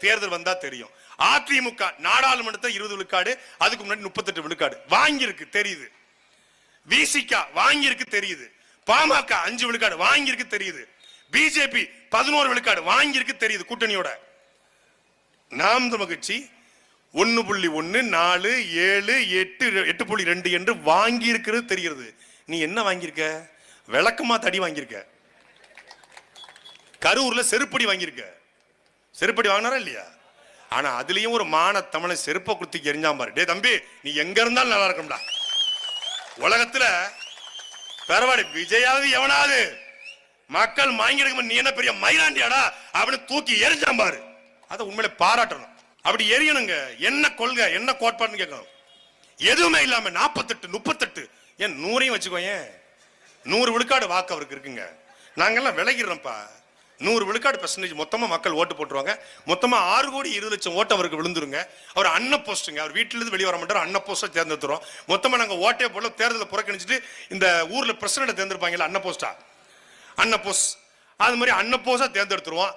தேர்தல் வந்தா தெரியும். அதிமுக நாடாளுமன்றத்தை 20 விழுக்காடு, அதுக்கு முன்னாடி 38 விழுக்காடு வாங்கியிருக்கு தெரியுது. விசிக வாங்கியிருக்கு தெரியுது. பாமக 5 விழுக்காடு வாங்கியிருக்கு தெரியுது. பிஜேபி 11 விழுக்காடு வாங்கியிருக்கு தெரியுது. கூட்டணியோட நாம் தமிழர் கட்சி 1.1 4 7 8 8.2 என்று வாங்கி இருக்கிறது தெரிகிறது. நீ என்ன வாங்கியிருக்க? விளக்கமா தடி வாங்கியிருக்க. கரூர்ல செருப்படி வாங்கியிருக்க. செருப்படி வாங்கினாரா இல்லையா? ஆனா அதுலயும் ஒரு மான தமிழை செருப்ப குத்தி எரிஞ்சான் பாரு. டே தம்பி, நீ எங்க இருந்தாலும் நல்லா இருக்கும்டா. உலகத்துல பரவாயில்ல, விஜயாவது எவனாவது மக்கள் வாங்கிருக்க, நீ என்ன பெரிய மயிலாண்டியாடா அப்படின்னு தூக்கி எரிஞ்சான் பாரு. அதை உண்மையில பாராட்டணும். அப்படி எரியணுங்க. என்ன கொள்கை, என்ன கோட்பாடுன்னு கேட்கணும். எதுவுமே இல்லாம 48 38 ஏன் 100ஐயும் வச்சுக்கோ. ஏன் 100 விழுக்காடு வாக்கு அவருக்கு இருக்குங்க. நாங்கெல்லாம் விலகிறோம்ப்பா. 100 விழுக்காடு பெர்சன்டேஜ் மொத்தமா மக்கள் ஓட்டு போட்டுருவாங்க. மொத்தமா 6,20,00,000 ஓட்டு அவருக்கு விழுந்துருங்க. அவர் அன்ன போஸ்ட்டுங்க. அவர் வீட்டுல இருந்து வெளியே வர மாட்டார். அன்ன போஸ்டா தேர்ந்தெடுத்துறோம். மொத்தமா நாங்க ஓட்டே போல தேர்தலை புறக்கணிச்சுட்டு இந்த ஊர்ல பிரசிடண்ட் தேர்ந்தெடுப்பாங்கல்ல, அன்ன போஸ்டா, அன்ன போஸ்ட், அது மாதிரி அன்ன போஸ்டா தேர்ந்தெடுத்துருவோம்.